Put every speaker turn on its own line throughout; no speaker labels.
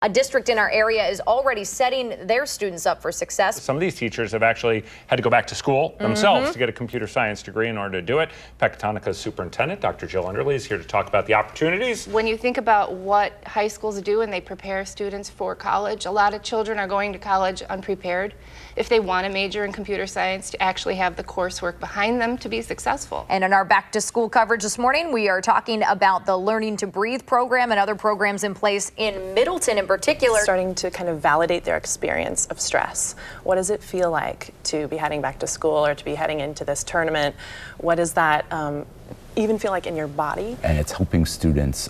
A district in our area is already setting their students up for success.
Some of these teachers have actually had to go back to school themselves to get a computer science degree in order to do it. Pecatonica's superintendent, Dr. Jill Underley, is here to talk about the opportunities.
When you think about what high schools do and they prepare students for college, a lot of children are going to college unprepared. If they want to major in computer science, to actually have the coursework behind them to be successful.
And in our back to school coverage this morning, we are talking about the Learning to Breathe program and other programs in place in Middleton in particular.
Starting to kind of validate their experience of stress. What does it feel like to be heading back to school or to be heading into this tournament? What does that even feel like in your body?
And it's helping students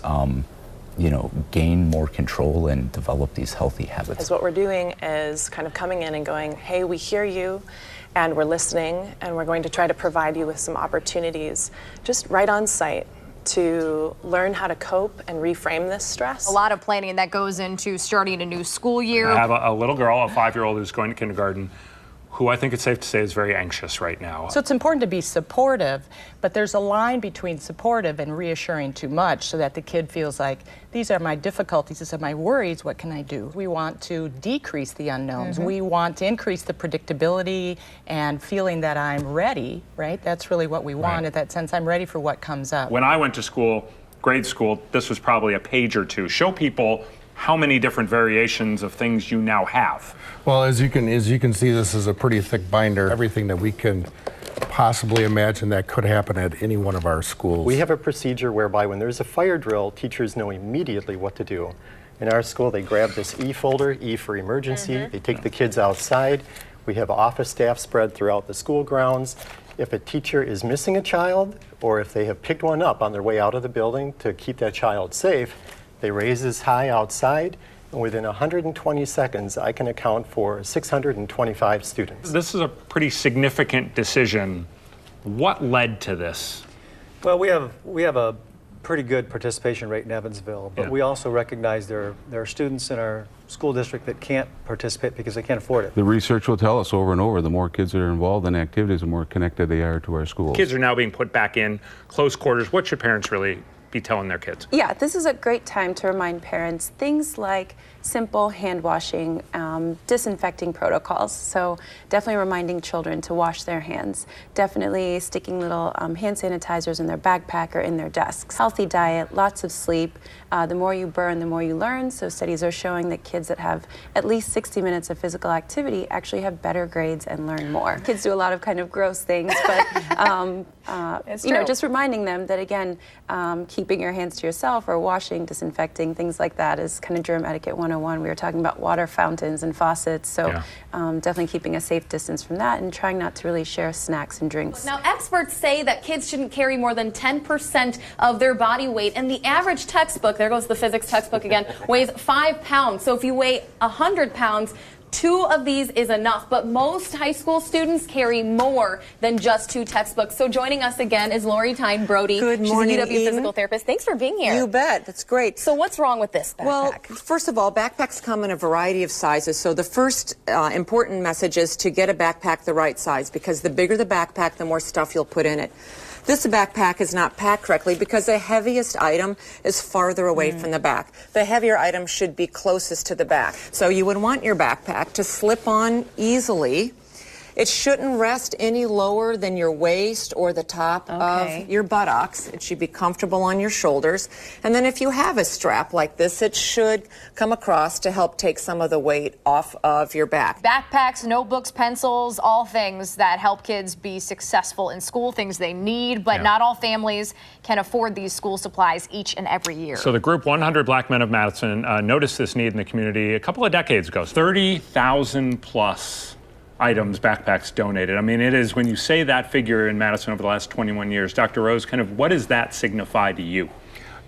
gain more control and develop these healthy habits.
Because what we're doing is kind of coming in and going, hey, we hear you and we're listening and we're going to try to provide you with some opportunities just right on site to learn how to cope and reframe this stress.
A lot of planning that goes into starting a new school year.
I have a little girl, a 5-year-old who's going to kindergarten, who I think it's safe to say is very anxious right now.
So it's important to be supportive, but there's a line between supportive and reassuring too much so that the kid feels like, these are my difficulties, these are my worries, what can I do? We want to decrease the unknowns. We want to increase the predictability and feeling that I'm ready, right? That's really what we want, in that sense, I'm ready for what comes up.
When I went to school, grade school, this was probably a page or two. Show people how many different variations of things you now have.
Well, as you can see, this is a pretty thick binder. Everything that we can possibly imagine that could happen at any one of our schools.
We have a procedure whereby when there's a fire drill, teachers know immediately what to do. In our school, they grab this E folder, E for emergency. They take the kids outside. We have office staff spread throughout the school grounds. If a teacher is missing a child, or if they have picked one up on their way out of the building to keep that child safe, they raise this high outside, and within 120 seconds, I can account for 625 students.
This is a pretty significant decision. What led to this?
Well, we have a pretty good participation rate in Evansville, but we also recognize there are students in our school district that can't participate because they can't afford it.
The research will tell us over and over, the more kids that are involved in activities, the more connected they are to our schools.
Kids are now being put back in close quarters. What should parents really be telling their kids?
Yeah, this is a great time to remind parents things like simple hand washing, disinfecting protocols. So definitely reminding children to wash their hands. Definitely sticking little hand sanitizers in their backpack or in their desks. Healthy diet, lots of sleep. The more you burn, the more you learn. So studies are showing that kids that have at least 60 minutes of physical activity actually have better grades and learn more. Kids do a lot of kind of gross things, but just reminding them that, again, keeping your hands to yourself or washing, disinfecting, things like that is kind of germ etiquette 101. We were talking about water fountains and faucets, so definitely keeping a safe distance from that and trying not to really share snacks and drinks.
Now, experts say that kids shouldn't carry more than 10% of their body weight, and the average textbook, there goes the physics textbook again, weighs 5 pounds. So if you weigh 100 pounds, 2 of these is enough, but most high school students carry more than just 2 textbooks. So joining us again is Lori Tyne Brody.
Good morning,
She's a UW
Eden.
physical therapist. Thanks for being here.
You bet. That's great.
So what's wrong with this backpack?
Well, first of all, backpacks come in a variety of sizes. So the first important message is to get a backpack the right size, because the bigger the backpack, the more stuff you'll put in it. This backpack is not packed correctly because the heaviest item is farther away from the back. The heavier item should be closest to the back. So you would want your backpack to slip on easily. It shouldn't rest any lower than your waist or the top of your buttocks. It should be comfortable on your shoulders. And then if you have a strap like this, it should come across to help take some of the weight off of your back.
Backpacks, notebooks, pencils, all things that help kids be successful in school, things they need, but not all families can afford these school supplies each and every year.
So the group 100 Black Men of Madison noticed this need in the community a couple of decades ago. 30,000 plus items, backpacks donated. I mean, it is, when you say that figure in Madison over the last 21 years, Dr. Rose, kind of what does that signify to you?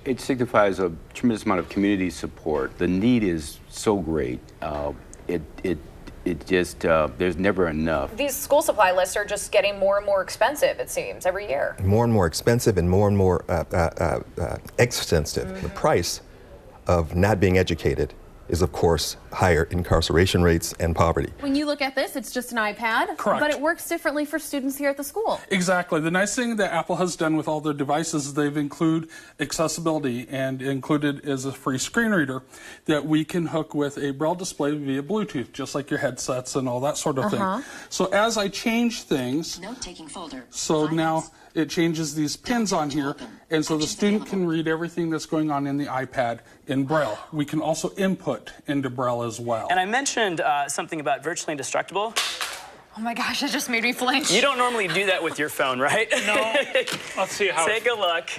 It signifies a tremendous amount of community support. The need is so great. There's never enough.
These school supply lists are just getting more and more expensive, it seems, every year.
More and more expensive and more extensive. The price of not being educated is, of course, higher incarceration rates and poverty.
When you look at this, it's just an iPad,
Correct.
but it works differently for students here at the school.
Exactly. The nice thing that Apple has done with all their devices is they've included accessibility, and included is a free screen reader that we can hook with a Braille display via Bluetooth, just like your headsets and all that sort of thing. So as I change things,
Note-taking folder.
so now it changes these pins on here, and so the student can read everything that's going on in the iPad in Braille. We can also input into Braille as well.
And I mentioned something about virtually indestructible.
Oh my gosh, that just made me flinch.
You don't normally do that with your phone, right?
No. Let's see how.
Take a look.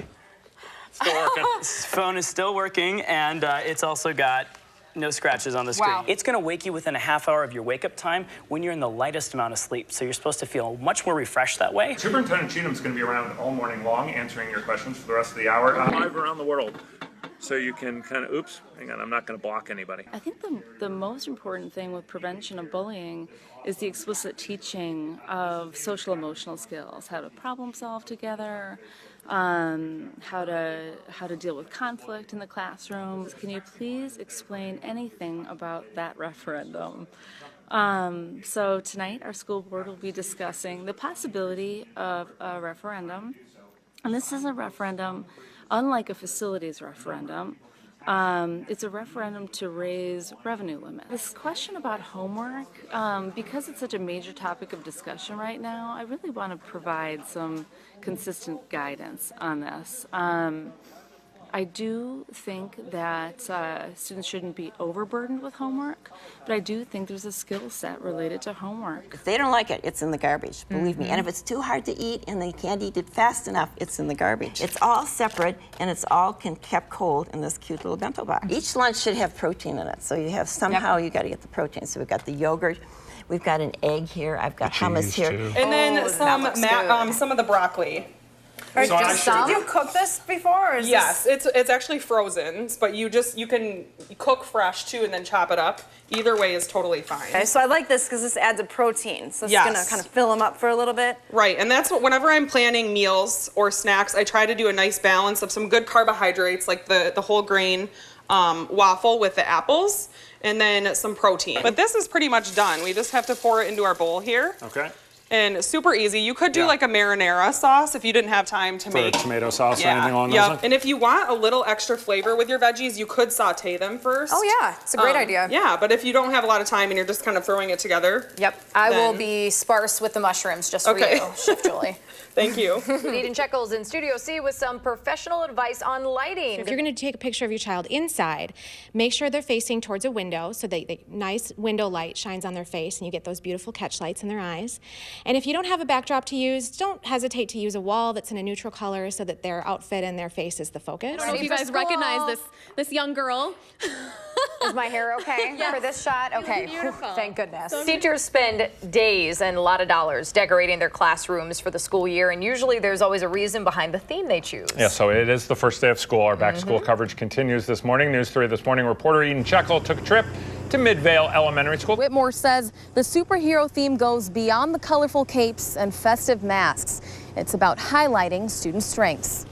Still working.
This phone is still working, and it's also got no scratches on the screen.
Wow.
It's going to wake you within a half hour of your wake-up time when you're in the lightest amount of sleep. So you're supposed to feel much more refreshed that way.
Superintendent Cheatham's going to be around all morning long answering your questions for the rest of the hour. Live around the world. So you can kind of, oops, hang on, I'm not going to block anybody.
I think the most important thing with prevention of bullying is the explicit teaching of social emotional skills, how to problem solve together, how to deal with conflict in the classroom. Can you please explain anything about that referendum? So tonight our school board will be discussing the possibility of a referendum, and this is a referendum unlike a facilities referendum. It's a referendum to raise revenue limits. This question about homework, because it's such a major topic of discussion right now, I really want to provide some consistent guidance on this. I do think that students shouldn't be overburdened with homework, but I do think there's a skill set related to homework.
If they don't like it, it's in the garbage, believe me. And if it's too hard to eat and they can't eat it fast enough, it's in the garbage. It's all separate, and it's all kept cold in this cute little bento box. Each lunch should have protein in it, so you have somehow you got to get the protein. So we've got the yogurt, we've got an egg here, I've got hummus here.
And then some of the broccoli. Did you cook this before? Or is yes, it's actually frozen, but you can cook fresh too and then chop it up. Either way is totally fine. Okay, so I like this because this adds a protein, so it's gonna kind of fill them up for a little bit. Right, and that's what, whenever I'm planning meals or snacks, I try to do a nice balance of some good carbohydrates like the whole grain waffle with the apples, and then some protein. But this is pretty much done. We just have to pour it into our bowl here.
Okay.
And super easy. You could do like a marinara sauce if you didn't have time to make
tomato sauce or anything along those lines.
And if you want a little extra flavor with your veggies, you could saute them first.
Oh yeah, it's a great idea.
Yeah, but if you don't have a lot of time and you're just kind of throwing it together.
Yep, I will be sparse with the mushrooms just for you, Chef Julie.
Thank you.
Eden Checkles in Studio C with some professional advice on lighting.
So if you're going to take a picture of your child inside, make sure they're facing towards a window so that nice window light shines on their face and you get those beautiful catch lights in their eyes. And if you don't have a backdrop to use, don't hesitate to use a wall that's in a neutral color so that their outfit and their face is the focus.
I don't know if you guys recognize this young girl.
Is my hair okay for this shot? Okay,
beautiful.
Thank goodness. Teachers spend days and a lot of dollars decorating their classrooms for the school year, and usually there's always a reason behind the theme they choose.
Yeah, so it is the first day of school. Our back-to-school coverage continues this morning. News 3 this morning, reporter Eden Checkle took a trip to Midvale Elementary School.
Whitmore says the superhero theme goes beyond the colorful capes and festive masks. It's about highlighting student strengths.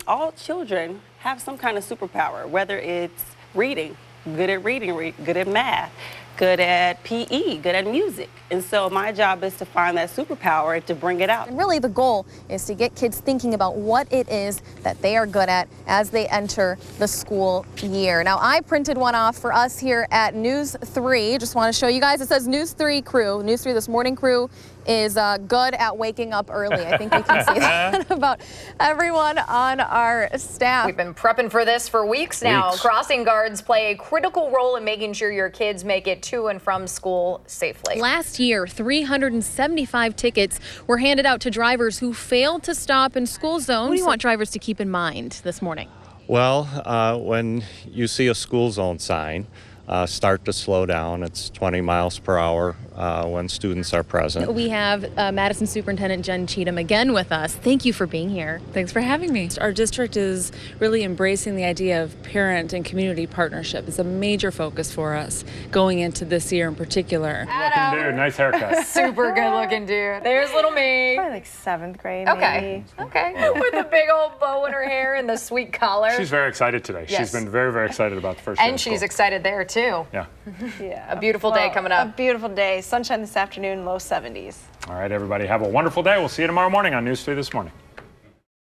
All children have some kind of superpower, whether it's reading, good at reading, good at math, good at PE, good at music. And so my job is to find that superpower and to bring it out.
And really the goal is to get kids thinking about what it is that they are good at as they enter the school year. Now I printed one off for us here at News 3. Just want to show you guys. It says News 3 crew. News 3 this morning crew is good at waking up early. I think we can see that about everyone on our staff.
We've been prepping for this for weeks now. Crossing guards play a critical role in making sure your kids make it to and from school safely.
Last year, 375 tickets were handed out to drivers who failed to stop in school zones. What do you want drivers to keep in mind this morning?
Well, when you see a school zone sign, start to slow down. It's 20 miles per hour when students are present.
We have Madison Superintendent Jen Cheatham again with us. Thank you for being here.
Thanks for having me. Our district is really embracing the idea of parent and community partnership. It's a major focus for us going into this year in particular.
Looking dude, nice haircut.
Super good looking dude. There's little me.
Probably like 7th grade,
Okay.
maybe.
Okay. With a big old bow in her hair and the sweet collar.
She's very excited today.
Yes.
She's been very, very excited about the first day
And
of school.
she's excited there too. too.
Yeah.
Yeah.
A beautiful day coming up.
A beautiful day. Sunshine this afternoon, low 70s.
All right, everybody, have a wonderful day. We'll see you tomorrow morning on News 3 This Morning.